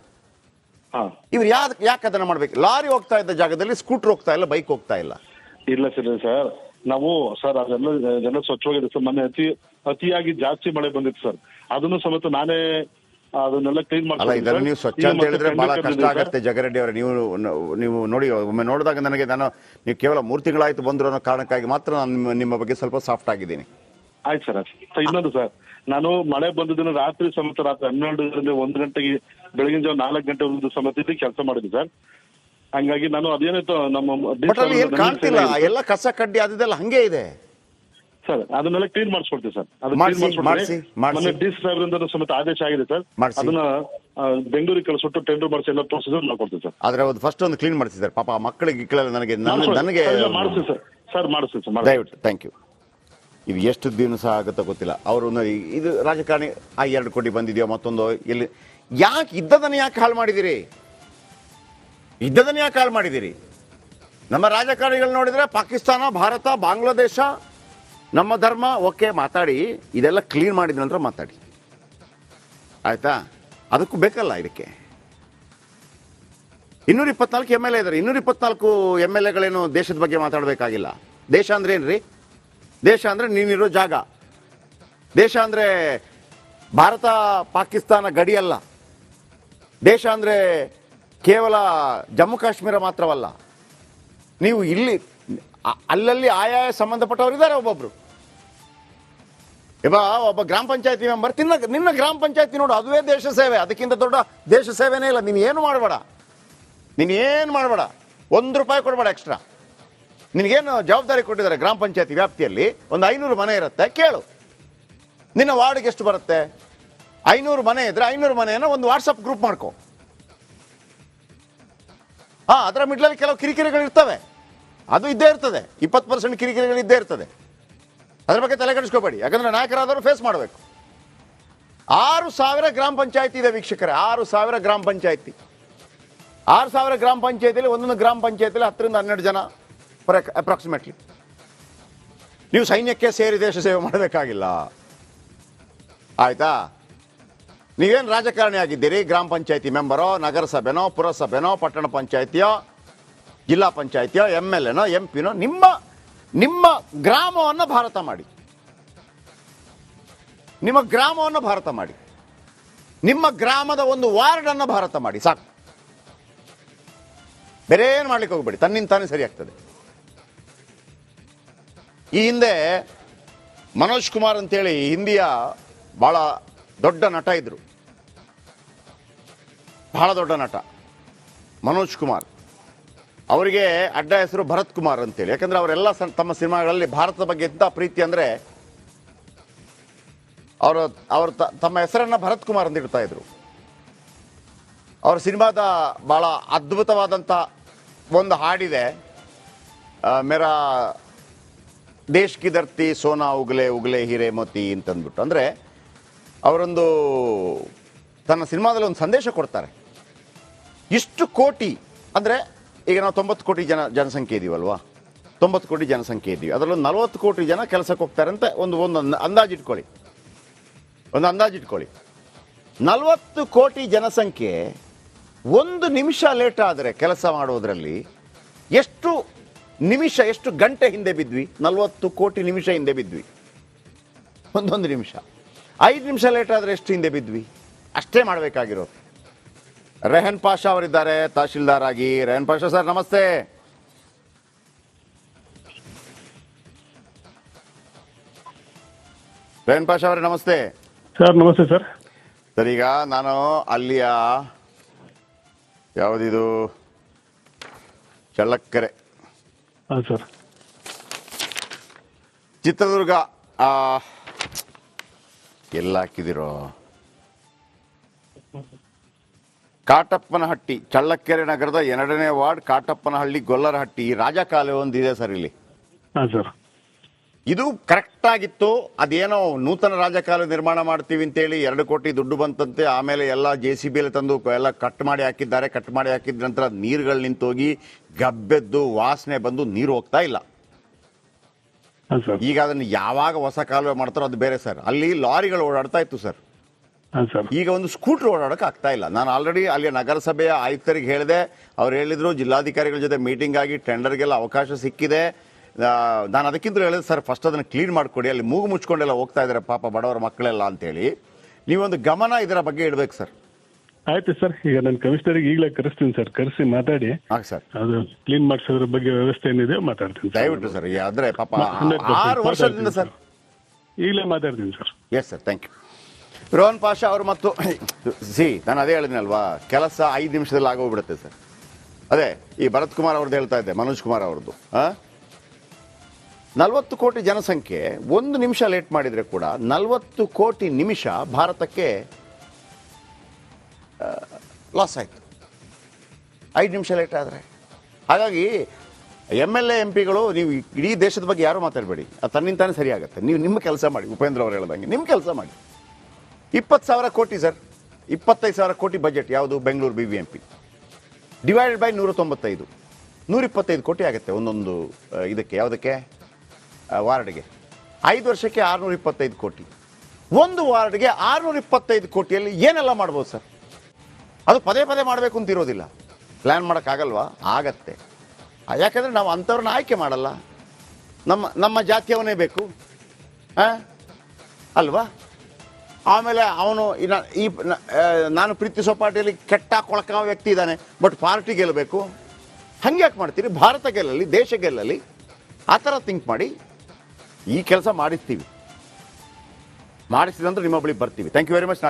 ಇವ್ರು ಯಾಕೆ ಅದನ್ನ ಮಾಡ್ಬೇಕು? ಲಾರಿ ಹೋಗ್ತಾ ಇದ್ದ ಜಾಗದಲ್ಲಿ ಸ್ಕೂಟರ್ ಹೋಗ್ತಾ ಇಲ್ಲ, ಬೈಕ್ ಹೋಗ್ತಾ ಇಲ್ಲ. ಇಲ್ಲ ಸರ್, ನಾವು ಸರ್ ಅದೆಲ್ಲ ಸ್ವಚ್ಛವಾಗಿದೆ ಸರ್. ಮೊನ್ನೆ ಅತಿಯಾಗಿ ಜಾಸ್ತಿ ಮಳೆ ಬಂದಿತ್ತು ಸರ್. ಅದನ್ನು ಸಮೇತ ನಾನೇ ಅದನ್ನೆಲ್ಲ ಕ್ಲೀನ್ ಅಲ್ಲ, ಇದನ್ನು ನೀವು ಸ್ವಚ್ಛ ಅಂತ ಹೇಳಿದ್ರೆ ಬಹಳ ಕಷ್ಟ ಆಗುತ್ತೆ ಜಗರೆಡ್ಡಿ ಅವರೇ. ನೀವು ನೋಡಿ, ಒಮ್ಮೆ ನೋಡಿದಾಗ ನೀವು ಕೇವಲ 3 ತಿಂಗಳಾಯ್ತು ಬಂದ್ರು ಅನ್ನೋ ಕಾರಣಕ್ಕಾಗಿ ಮಾತ್ರ ನಾನು ನಿಮ್ಮ ಬಗ್ಗೆ ಸ್ವಲ್ಪ ಸಾಫ್ಟ್ ಆಗಿದ್ದೀನಿ. ಆಯ್ತು ಸರ್. ಇನ್ನೊಂದು ಸರ್, ನಾನು ಮಳೆ ಬಂದಿದ್ದನ್ನು ರಾತ್ರಿ ಸಮೇತ ರಾತ್ರಿ 12 1 ಗಂಟೆಗೆ ಬೆಳಗಿನ ಜಾವ 4 ಗಂಟೆ ಸಮೇತ ಕೆಲಸ ಮಾಡಿದ್ವಿ ಸರ್. ಹಂಗಾಗಿ ನಾನು ಅದೇನಾಯ್ತು ನಮ್ಮ ಕಾಣ್ತಿಲ್ಲ, ಎಲ್ಲ ಕಸ ಕಡ್ಡಿ ಅದೆಲ್ಲ ಹಂಗೆ ಇದೆ ಸರ್. ಅದನ್ನೆಲ್ಲ ಕ್ಲೀನ್ ಮಾಡಿಸ್ಕೊಡ್ತೀವಿ ಸರ್. DC ಸಾಹೇಬ್ರಿಂದ ಸಮೇತ ಆದೇಶ ಆಗಿದೆ ಸರ್. ಅದನ್ನ ಬೆಂಗಳೂರಿಗೆ ಕಳಿಸ್ಬಿಟ್ಟು ಟೆಂಡರ್ ಮಾಡಿಸಿ ಎಲ್ಲ ಪ್ರೊಸೀಜರ್ ಮಾಡ್ಕೊಡ್ತೀವಿ ಸರ್. ಆದ್ರೆ ಅದು ಫಸ್ಟ್ ಒಂದು ಕ್ಲೀನ್ ಮಾಡಿಸಿ ಸರ್. ಪಾಪ ಮಕ್ಕಳಿಗೆ ನನಗೆ ಮಾಡಿಸ್ತೀವಿ ಸರ್, ಮಾಡಿಸ್ತೀವಿ ಸರ್. ದಯವಿಟ್ಟು, ಥ್ಯಾಂಕ್ ಯು. ಇದು ಎಷ್ಟು ದಿವಸ ಆಗುತ್ತೋ ಗೊತ್ತಿಲ್ಲ. ಅವರು ಇದು ರಾಜಕಾರಣಿ 2 ಕೋಟಿ ಬಂದಿದೆಯೋ ಮತ್ತೊಂದು ಎಲ್ಲಿ, ಯಾಕೆ ಇದ್ದದನ್ನು ಯಾಕೆ ಹಾಳು ಮಾಡಿದಿರಿ? ಇದ್ದದನ್ನು ಯಾಕೆ ಹಾಳು ಮಾಡಿದಿರಿ? ನಮ್ಮ ರಾಜಕಾರಣಿಗಳು ನೋಡಿದ್ರೆ ಪಾಕಿಸ್ತಾನ, ಭಾರತ, ಬಾಂಗ್ಲಾದೇಶ, ನಮ್ಮ ಧರ್ಮ, ಓಕೆ ಮಾತಾಡಿ, ಇದೆಲ್ಲ ಕ್ಲೀನ್ ಮಾಡಿದ ನಂತರ ಮಾತಾಡಿ, ಆಯ್ತಾ? ಅದಕ್ಕೂ ಬೇಕಲ್ಲ ಇದಕ್ಕೆ. 224 MLA ಇದ್ದಾರೆ. 224 MLAಗಳೇನು ದೇಶದ ಬಗ್ಗೆ ಮಾತಾಡಬೇಕಾಗಿಲ್ಲ. ದೇಶ ಅಂದ್ರೆ ಏನ್ರಿ? ದೇಶ ಅಂದ್ರೆ ನೀನಿರೋ ಜಾಗ. ದೇಶ ಅಂದ್ರೆ ಭಾರತ ಪಾಕಿಸ್ತಾನ ಗಡಿ ಅಲ್ಲ. ದೇಶ ಅಂದ್ರೆ ಕೇವಲ ಜಮ್ಮು ಕಾಶ್ಮೀರ ಮಾತ್ರವಲ್ಲ. ನೀವು ಇಲ್ಲಿ ಅಲ್ಲಲ್ಲಿ ಆಯಾಯ ಸಂಬಂಧಪಟ್ಟವರಿದ್ದಾರೆ. ಒಬ್ಬೊಬ್ರು ಒಬ್ಬ ಗ್ರಾಮ ಪಂಚಾಯತಿ ಮೆಂಬರ್ ನಿನ್ನ ಗ್ರಾಮ ಪಂಚಾಯತಿ ನೋಡು, ಅದುವೇ ದೇಶ ಸೇವೆ. ಅದಕ್ಕಿಂತ ದೊಡ್ಡ ದೇಶ ಸೇವೆನೇ ಇಲ್ಲ. ನೀನು ಏನು ಮಾಡಬೇಡ, ₹1 ಕೊಡಬೇಡ ಎಕ್ಸ್ಟ್ರಾ. ನಿನಗೇನು ಜವಾಬ್ದಾರಿ ಕೊಟ್ಟಿದ್ದಾರೆ ಗ್ರಾಮ ಪಂಚಾಯತಿ ವ್ಯಾಪ್ತಿಯಲ್ಲಿ? ಒಂದು 500 ಮನೆ ಇರುತ್ತೆ, ಕೇಳು. ನಿನ್ನ ವಾರ್ಡ್ಗೆ ಎಷ್ಟು ಬರುತ್ತೆ? 500 ಮನೆ ಇದ್ರೆ 500 ಮನೆಯನ್ನು ಒಂದು ವಾಟ್ಸಪ್ ಗ್ರೂಪ್ ಮಾಡ್ಕೊ. ಅದರ ಮಿಡ್ಲಲ್ಲಿ ಕೆಲವು ಕಿರಿಕಿರಿಗಳು ಇರ್ತವೆ, ಅದು ಇದ್ದೇ ಇರ್ತದೆ. 20% ಕಿರಿಕಿರಿಗಳು ಇದ್ದೇ ಇರ್ತದೆ. ಅದ್ರ ಬಗ್ಗೆ ತಲೆ ಕೆಡಿಸ್ಕೋಬೇಡಿ, ಯಾಕಂದ್ರೆ ನಾಯಕರಾದವರು ಫೇಸ್ ಮಾಡಬೇಕು. 6,000 ಗ್ರಾಮ ಪಂಚಾಯತಿ ಇದೆ ವೀಕ್ಷಕರೇ. 6,000 ಗ್ರಾಮ ಪಂಚಾಯತಿ. 6,000 ಗ್ರಾಮ ಪಂಚಾಯತಿಯಲ್ಲಿ ಒಂದೊಂದು ಗ್ರಾಮ ಪಂಚಾಯತಿಯಲ್ಲಿ 10 ರಿಂದ 12 ಜನ ಅಪ್ರಾಕ್ಸಿಮೇಟ್ಲಿ. ನೀವು ಸೈನ್ಯಕ್ಕೆ ಸೇರಿ ದೇಶ ಸೇವೆ ಮಾಡಬೇಕಾಗಿಲ್ಲ, ಆಯ್ತಾ? ನೀವೇನು ರಾಜಕಾರಣಿ ಆಗಿದ್ದೀರಿ, ಗ್ರಾಮ ಪಂಚಾಯತಿ ಮೆಂಬರೋ, ನಗರಸಭೆನೋ, ಪುರಸಭೆನೋ, ಪಟ್ಟಣ ಪಂಚಾಯತಿಯೋ, ಜಿಲ್ಲಾ ಪಂಚಾಯತಿಯೋ, MLAನೋ, MP ನೋ, ನಿಮ್ಮ ಗ್ರಾಮವನ್ನು ಭಾರತ ಮಾಡಿ. ನಿಮ್ಮ ಗ್ರಾಮವನ್ನು ಭಾರತ ಮಾಡಿ. ನಿಮ್ಮ ಗ್ರಾಮದ ಒಂದು ವಾರ್ಡನ್ನು ಭಾರತ ಮಾಡಿ, ಸಾಕು. ಬೇರೆ ಏನು ಮಾಡ್ಲಿಕ್ಕೆ ಹೋಗ್ಬೇಡಿ, ತನ್ನಿಂದ ತಾನೇ ಸರಿ ಆಗ್ತದೆ. ಈ ಹಿಂದೆ ಮನೋಜ್ ಕುಮಾರ್ ಅಂತೇಳಿ ಹಿಂದಿಯ ಬಹಳ ದೊಡ್ಡ ನಟ ಇದ್ರು, ಬಹಳ ದೊಡ್ಡ ನಟ ಮನೋಜ್ ಕುಮಾರ್. ಅವರಿಗೆ ಅಡ್ಡ ಹೆಸರು ಭರತ್ ಕುಮಾರ್ ಅಂತೇಳಿ. ಯಾಕಂದ್ರೆ ಅವರೆಲ್ಲ ತಮ್ಮ ಸಿನಿಮಾಗಳಲ್ಲಿ ಭಾರತದ ಬಗ್ಗೆ ಎಂಥ ಪ್ರೀತಿ ಅಂದರೆ ಅವರು ತಮ್ಮ ಹೆಸರನ್ನು ಭರತ್ ಕುಮಾರ್ ಅಂತ ಇಡ್ತಾ ಇದ್ರು. ಅವರ ಸಿನಿಮಾದ ಬಹಳ ಅದ್ಭುತವಾದಂಥ ಒಂದು ಹಾಡಿದೆ, ಮೇರಾ ದೇಶ್ ಕಿ ಧರ್ತಿ ಸೋನಾ ಉಗ್ಲೆ ಉಗ್ಲೆ ಹೀರೆ ಮೋತಿ ಅಂತಂದ್ಬಿಟ್ಟು. ಅಂದರೆ ಅವರೊಂದು ತನ್ನ ಸಿನಿಮಾದಲ್ಲಿ ಒಂದು ಸಂದೇಶ ಕೊಡ್ತಾರೆ. ಇಷ್ಟು ಕೋಟಿ ಅಂದರೆ ಈಗ ನಾವು 90 ಕೋಟಿ ಜನಸಂಖ್ಯೆ ಇದೀವಲ್ವಾ, 90 ಕೋಟಿ ಜನಸಂಖ್ಯೆ ಇದ್ದೀವಿ. ಅದರಲ್ಲೊಂದು 40 ಕೋಟಿ ಜನ ಕೆಲಸಕ್ಕೆ ಹೋಗ್ತಾರೆ ಅಂತ ಒಂದು ಅಂದಾಜಿಟ್ಕೊಳ್ಳಿ. 40 ಕೋಟಿ ಜನಸಂಖ್ಯೆ 1 ನಿಮಿಷ ಲೇಟ್ ಆದರೆ ಕೆಲಸ ಮಾಡೋದ್ರಲ್ಲಿ ಎಷ್ಟು ಗಂಟೆ ಹಿಂದೆ ಬಿದ್ವಿ? 40 ಕೋಟಿ ನಿಮಿಷ ಹಿಂದೆ ಬಿದ್ವಿ. ಒಂದೊಂದು ನಿಮಿಷ. 5 ನಿಮಿಷ ಲೇಟ್ ಆದರೆ ಎಷ್ಟು ಹಿಂದೆ ಬಿದ್ವಿ? ಅಷ್ಟೇ ಮಾಡಬೇಕಾಗಿರೋದು. ರೆಹನ್ ಪಾಷಾ ಅವರಿದ್ದಾರೆ ತಹಶೀಲ್ದಾರ್ ಆಗಿ. ರೆಹನ್ ಪಾಷಾ ಸರ್ ನಮಸ್ತೆ. ರೆಹನ್ ಪಾಷಾ ಅವರೇ ನಮಸ್ತೆ. ಸರ್ ನಮಸ್ತೆ ಸರ್. ಸರ್, ಈಗ ನಾನು ಅಲ್ಲಿಯ ಯಾವುದಿದು ಚಳ್ಳಕೆರೆ, ಹಾಂ ಸರ್, ಚಿತ್ರದುರ್ಗ ಎಲ್ಲ ಹಾಕಿದಿರೋ, ಕಾಟಪ್ಪನಹಟ್ಟಿ, ಚಳ್ಳಕೆರೆ ನಗರದ 2ನೇ ವಾರ್ಡ್ ಕಾಟಪ್ಪನಹಳ್ಳಿ, ಗೊಲ್ಲರಹಟ್ಟಿ, ಈ ರಾಜಕಾಲುವೆ ಒಂದಿದೆ ಸರ್ ಇಲ್ಲಿ. ಹಾಂ ಸರ್. ಇದು ಕರೆಕ್ಟ್ ಆಗಿತ್ತು. ಅದೇನೋ ನೂತನ ರಾಜಕಾಲುವೆ ನಿರ್ಮಾಣ ಮಾಡ್ತೀವಿ ಅಂತೇಳಿ 2 ಕೋಟಿ ದುಡ್ಡು ಬಂತಂತೆ. ಆಮೇಲೆ ಎಲ್ಲ JCB ತಂದು ಎಲ್ಲ ಕಟ್ ಮಾಡಿ ಹಾಕಿದ್ದಾರೆ. ಕಟ್ ಮಾಡಿ ಹಾಕಿದ ನಂತರ ನೀರುಗಳು ನಿಂತೋಗಿ ಗಬ್ಬೆದ್ದು ವಾಸನೆ ಬಂದು ನೀರು ಹೋಗ್ತಾ ಇಲ್ಲ. ಈಗ ಅದನ್ನು ಯಾವಾಗ ಹೊಸ ಕಾಲುವೆ ಮಾಡ್ತಾರೋ ಅದು ಬೇರೆ ಸರ್. ಅಲ್ಲಿ ಲಾರಿಗಳು ಓಡಾಡ್ತಾ ಇತ್ತು ಸರ್. ಈಗ ಒಂದು ಸ್ಕೂಟರ್ ಓಡಾಡಕ್ಕೆ ಆಗ್ತಾ ಇಲ್ಲ. ನಾನು ಆಲ್ರೆಡಿ ಅಲ್ಲಿ ನಗರಸಭೆಯ ಆಯುಕ್ತರಿಗೆ ಹೇಳಿದೆ. ಅವ್ರು ಹೇಳಿದ್ರು ಜಿಲ್ಲಾಧಿಕಾರಿಗಳ ಜೊತೆ ಮೀಟಿಂಗ್ ಆಗಿ ಟೆಂಡರ್ಗೆಲ್ಲ ಅವಕಾಶ ಸಿಕ್ಕಿದೆ. ನಾನು ಅದಕ್ಕಿಂತ ಹೇಳಿದೆ ಸರ್, ಫಸ್ಟ್ ಅದನ್ನು ಕ್ಲೀನ್ ಮಾಡಿಕೊಡಿ, ಅಲ್ಲಿ ಮೂಗು ಮುಚ್ಕೊಂಡೆಲ್ಲ ಹೋಗ್ತಾ ಇದ್ದಾರೆ ಪಾಪ ಬಡವರ ಮಕ್ಕಳೆಲ್ಲ ಅಂತೇಳಿ. ನೀವೊಂದು ಗಮನ ಇದರ ಬಗ್ಗೆ ಇಡಬೇಕು ಸರ್. ಆಯ್ತು ಸರ್, ಈಗ ನಾನು ಕಮಿಷನರಿಗೆ ಈಗಲೇ ಕರೆಸ್ತೀನಿ ಸರ್. ಕರೆಸಿ ಮಾತಾಡಿ ಸರ್ ಅದು ಕ್ಲೀನ್ ಮಾಡಿಸೋದ್ರ ಬಗ್ಗೆ ವ್ಯವಸ್ಥೆ ಏನಿದೆ ಮಾತಾಡ್ತೀನಿ ದಯವಿಟ್ಟು ಸರ್. ಆದರೆ ಪಾಪ 6 ವರ್ಷದಿಂದ ಸರ್ ಈಗಲೇ ಮಾತಾಡ್ತೀನಿ sir. Yes sir, thank you. Rohan Pasha ಅವರು ಮತ್ತು ನಾನು ಅದೇ ಹೇಳಿದ್ನಲ್ವಾ, ಕೆಲಸ 5 ನಿಮಿಷದಲ್ಲಿ ಆಗೋಗ್ಬಿಡುತ್ತೆ ಸರ್. ಅದೇ ಈ ಭರತ್ ಕುಮಾರ್ ಅವ್ರದ್ದು ಹೇಳ್ತಾ ಇದ್ದೆ, ಮನೋಜ್ ಕುಮಾರ್ ಅವ್ರದ್ದು. 40 ಕೋಟಿ ಜನಸಂಖ್ಯೆ 1 ನಿಮಿಷ ಲೇಟ್ ಮಾಡಿದರೆ ಕೂಡ 40 ಕೋಟಿ ನಿಮಿಷ ಭಾರತಕ್ಕೆ ಲಾಸ್ ಆಯಿತು 5 ನಿಮಿಷ ಲೇಟ್ ಆದರೆ. ಹಾಗಾಗಿ MLA MP ಗಳು ನೀವು ಇಡೀ ದೇಶದ ಬಗ್ಗೆ ಯಾರೂ ಮಾತಾಡಬೇಡಿ, ಅದು ತನ್ನಿಂತಾನೆ ಸರಿ ಆಗುತ್ತೆ. ನೀವು ನಿಮ್ಮ ಕೆಲಸ ಮಾಡಿ. ಉಪೇಂದ್ರ ಅವರು ಹೇಳ್ದಂಗೆ ನಿಮ್ಮ ಕೆಲಸ ಮಾಡಿ. 20,000 ಕೋಟಿ ಸರ್, 25,000 ಕೋಟಿ ಬಜೆಟ್ ಯಾವುದು? ಬೆಂಗಳೂರು BBMP ಡಿವೈಡೆಡ್ ಬೈ 195, 125 ಕೋಟಿ ಆಗುತ್ತೆ ಒಂದೊಂದು ಇದಕ್ಕೆ. ಯಾವುದಕ್ಕೆ? ವಾರ್ಡ್ಗೆ. 5 ವರ್ಷಕ್ಕೆ 625 ಕೋಟಿ. ಒಂದು ವಾರ್ಡ್ಗೆ 625 ಕೋಟಿಯಲ್ಲಿ ಏನೆಲ್ಲ ಮಾಡ್ಬೋದು ಸರ್? ಅದು ಪದೇ ಪದೇ ಮಾಡಬೇಕು ಅಂತಿರೋದಿಲ್ಲ. ಪ್ಲ್ಯಾನ್ ಮಾಡೋಕ್ಕಾಗಲ್ವಾ? ಆಗತ್ತೆ. ಯಾಕಂದರೆ ನಾವು ಅಂಥವ್ರನ್ನ ಆಯ್ಕೆ ಮಾಡಲ್ಲ. ನಮ್ಮ ಜಾತಿಯವನೇ ಬೇಕು ಅಲ್ವಾ? ಆಮೇಲೆ ಅವನು ನಾನು ಪ್ರೀತಿಸೋ ಪಾರ್ಟಿಯಲ್ಲಿ ಕೆಟ್ಟ ಕೊಳಕ ವ್ಯಕ್ತಿ ಇದ್ದಾನೆ, ಬಟ್ ಪಾರ್ಟಿ ಗೆಲ್ಲಬೇಕು. ಹಂಗೆ ಯಾಕೆ ಮಾಡ್ತೀರಿ? ಭಾರತ ಗೆಲ್ಲಲಿ, ದೇಶ ಗೆಲ್ಲಲಿ, ಆ ಥರ ಥಿಂಕ್ ಮಾಡಿ. ಈ ಕೆಲಸ ಮಾಡಿಸ್ತೀವಿ, ಮಾಡಿಸಿದಂದ್ರೆ ನಿಮ್ಮ ಬಳಿ ಬರ್ತೀವಿ. Thank you very much.